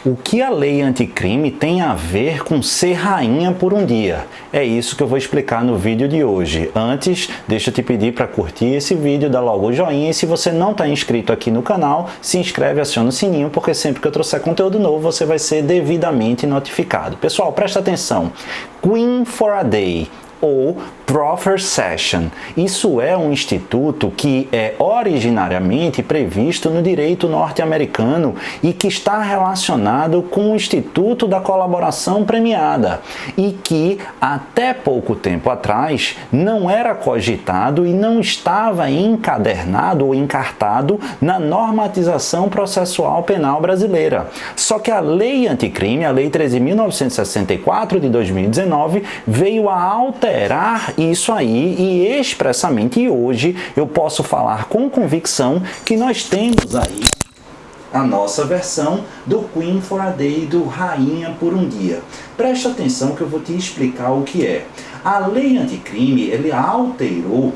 O que a lei anticrime tem a ver com ser rainha por um dia? É isso que eu vou explicar no vídeo de hoje. Antes, deixa eu te pedir para curtir esse vídeo, dar logo o joinha, e se você não está inscrito aqui no canal, se inscreve e aciona o sininho, porque sempre que eu trouxer conteúdo novo, você vai ser devidamente notificado. Pessoal, presta atenção. Queen for a Day, ou Proffer Session. Isso é um instituto que é originariamente previsto no direito norte-americano e que está relacionado com o Instituto da Colaboração Premiada e que até pouco tempo atrás não era cogitado e não estava encadernado ou encartado na normatização processual penal brasileira. Só que a lei anticrime, a Lei 13.964 de 2019, veio a alterar isso aí e expressamente hoje eu posso falar com convicção que nós temos aí a nossa versão do Queen for a Day, do Rainha por um Dia. Presta atenção que eu vou te explicar o que é. A lei anticrime, ele alterou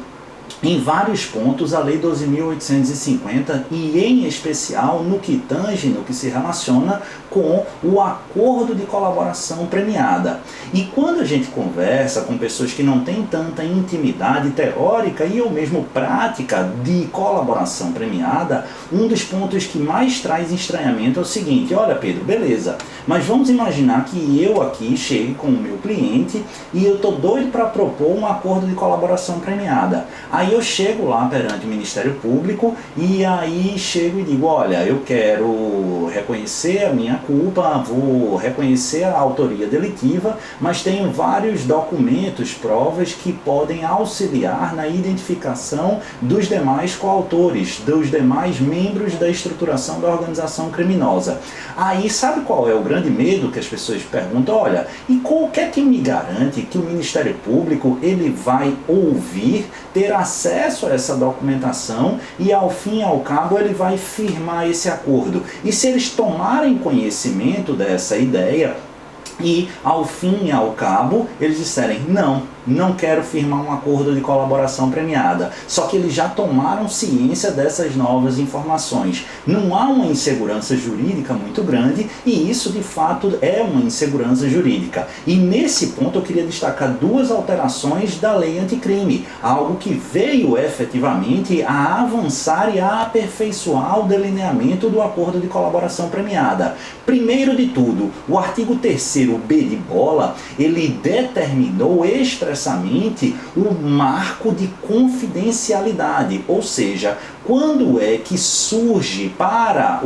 em vários pontos a Lei 12.850 e em especial no que tange, no que se relaciona com o acordo de colaboração premiada. E quando a gente conversa com pessoas que não têm tanta intimidade teórica e ou mesmo prática de colaboração premiada, um dos pontos que mais traz estranhamento é o seguinte: olha, Pedro, beleza, mas vamos imaginar que eu aqui chegue com o meu cliente e eu tô doido para propor um acordo de colaboração premiada. Aí eu chego lá perante o Ministério Público e aí chego e digo: olha, eu quero reconhecer a minha culpa, vou reconhecer a autoria delitiva, mas tenho vários documentos, provas que podem auxiliar na identificação dos demais coautores, dos demais membros da estruturação da organização criminosa. Aí sabe qual é o grande medo que as pessoas perguntam? Olha, e qualquer que me garante que o Ministério Público ele vai ouvir, ter acesso a essa documentação e ao fim e ao cabo ele vai firmar esse acordo? E se eles tomarem conhecimento dessa ideia e ao fim e ao cabo eles disserem não quero firmar um acordo de colaboração premiada, só que eles já tomaram ciência dessas novas informações, não há uma insegurança jurídica muito grande e isso de fato é uma insegurança jurídica. E nesse ponto eu queria destacar duas alterações da lei anticrime, algo que veio efetivamente a avançar e a aperfeiçoar o delineamento do acordo de colaboração premiada. Primeiro de tudo, o artigo 3º B de bola, ele determinou expressamente o marco de confidencialidade, ou seja, quando é que surge para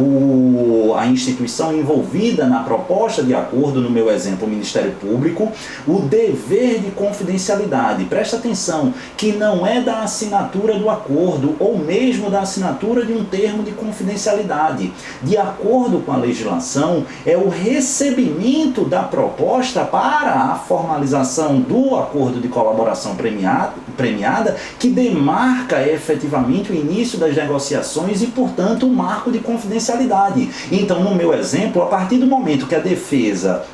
a instituição envolvida na proposta de acordo, no meu exemplo, o Ministério Público, o dever de confidencialidade. Presta atenção, que não é da assinatura do acordo ou mesmo da assinatura de um termo de confidencialidade. De acordo com a legislação, é o recebimento da proposta para a formalização do acordo de colaboração premiada que demarca efetivamente o início das negociações e, portanto, o marco de confidencialidade. Então, no meu exemplo, a partir do momento que a defesa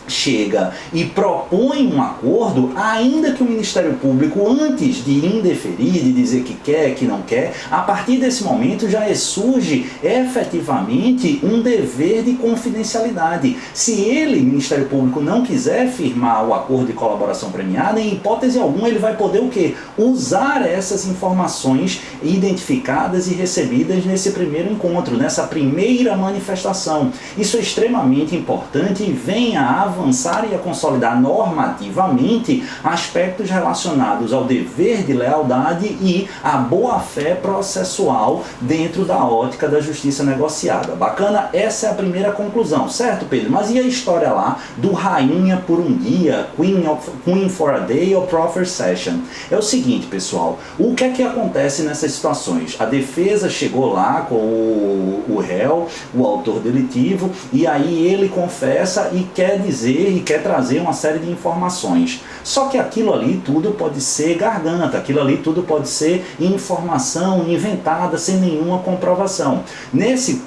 chega e propõe um acordo, ainda que o Ministério Público, antes de indeferir, de dizer que quer, que não quer, a partir desse momento já surge efetivamente um dever de confidencialidade. Se ele, Ministério Público, não quiser firmar o acordo de colaboração premiada, em hipótese alguma ele vai poder o quê? Usar essas informações identificadas e recebidas nesse primeiro encontro, nessa primeira manifestação. Isso é extremamente importante e vem a avançar e a consolidar normativamente aspectos relacionados ao dever de lealdade e à boa-fé processual dentro da ótica da justiça negociada. Bacana? Essa é a primeira conclusão, certo, Pedro? Mas e a história lá do Rainha por um Dia, Queen for a Day ou Proffer Session? É o seguinte, pessoal, o que é que acontece nessas situações? A defesa chegou lá com o réu, o autor delitivo, e aí ele confessa e quer dizer dizer e quer trazer uma série de informações. Só que aquilo ali tudo pode ser garganta, aquilo ali tudo pode ser informação inventada sem nenhuma comprovação. Nesse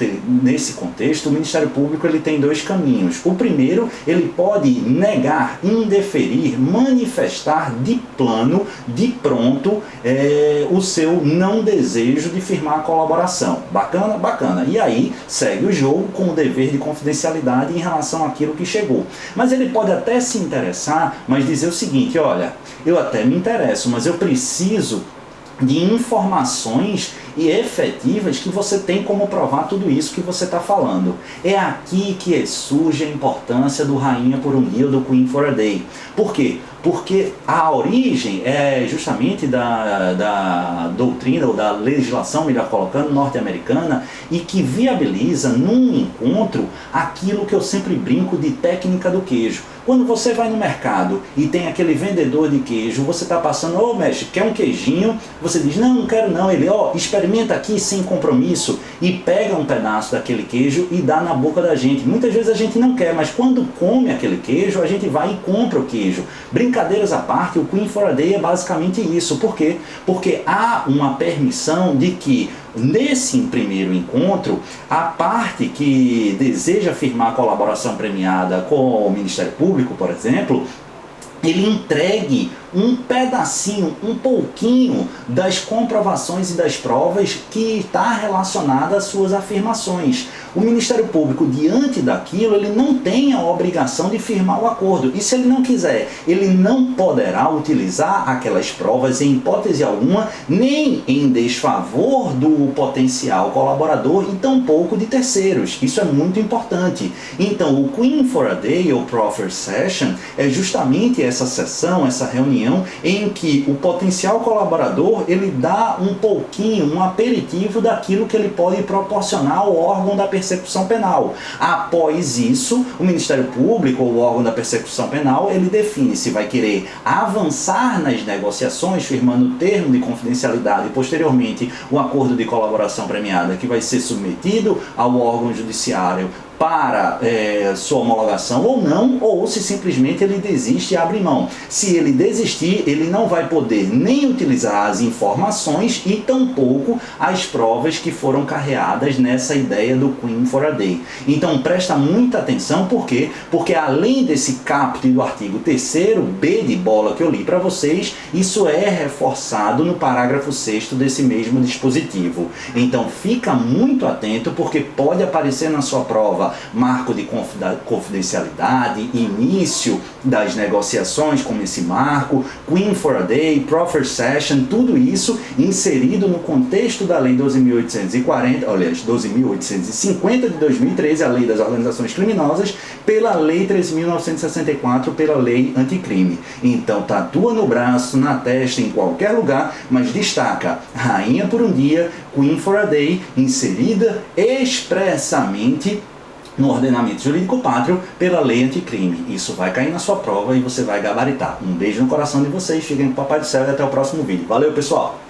contexto, o Ministério Público ele tem dois caminhos. O primeiro, ele pode negar, indeferir, manifestar de plano, de pronto, o seu não desejo de firmar a colaboração. Bacana? Bacana. E aí segue o jogo com o dever de confidencialidade em relação àquilo que chegou. Mas ele pode até se interessar, mas dizer o seguinte: olha, eu até me interesso, mas eu preciso de informações e efetivas que você tem como provar tudo isso que você está falando. É aqui que surge a importância do Rainha por um Dia ou do Queen for a Day. Por quê? Porque a origem é justamente da doutrina ou da legislação, melhor colocando, norte-americana, e que viabiliza num encontro aquilo que eu sempre brinco de técnica do queijo. Quando você vai no mercado e tem aquele vendedor de queijo, você está passando: ô mestre, quer um queijinho? Você diz: não, não quero não. Ele: ó, experimenta aqui sem compromisso, e pega um pedaço daquele queijo e dá na boca da gente. Muitas vezes a gente não quer, mas quando come aquele queijo, a gente vai e compra o queijo. Brincadeiras à parte, o Queen for a Day é basicamente isso. Por quê? Porque há uma permissão de que nesse primeiro encontro, a parte que deseja firmar a colaboração premiada com o Ministério Público, por exemplo, ele entregue um pedacinho, um pouquinho das comprovações e das provas que está relacionada às suas afirmações. O Ministério Público, diante daquilo, ele não tem a obrigação de firmar o acordo. E se ele não quiser, ele não poderá utilizar aquelas provas em hipótese alguma, nem em desfavor do potencial colaborador e tampouco de terceiros. Isso é muito importante. Então, o Queen for a Day, ou Proffer Session, é justamente essa sessão, essa reunião em que o potencial colaborador ele dá um pouquinho, um aperitivo daquilo que ele pode proporcionar ao órgão da persecução penal. Após isso, o Ministério Público ou o órgão da persecução penal ele define se vai querer avançar nas negociações, firmando o termo de confidencialidade e posteriormente o acordo de colaboração premiada que vai ser submetido ao órgão judiciário para sua homologação ou não, ou se simplesmente ele desiste e abre mão. Se ele desistir, ele não vai poder nem utilizar as informações e tampouco as provas que foram carreadas nessa ideia do Queen for a Day. Então presta muita atenção, por quê? Porque além desse caput do artigo 3º B de bola que eu li para vocês, isso é reforçado no parágrafo 6º desse mesmo dispositivo. Então fica muito atento, porque pode aparecer na sua prova marco de confidencialidade, início das negociações como esse marco, Queen for a Day, Proffer Session, tudo isso inserido no contexto da Lei 12.840, aliás, 12.850 de 2013, a Lei das Organizações Criminosas, pela Lei 13.964, pela Lei Anticrime. Então tatua no braço, na testa, em qualquer lugar, mas destaca Rainha por um Dia, Queen for a Day, inserida expressamente no ordenamento jurídico pátrio pela Lei Anticrime. Isso vai cair na sua prova e você vai gabaritar. Um beijo no coração de vocês, fiquem com o Papai do Céu e até o próximo vídeo. Valeu, pessoal!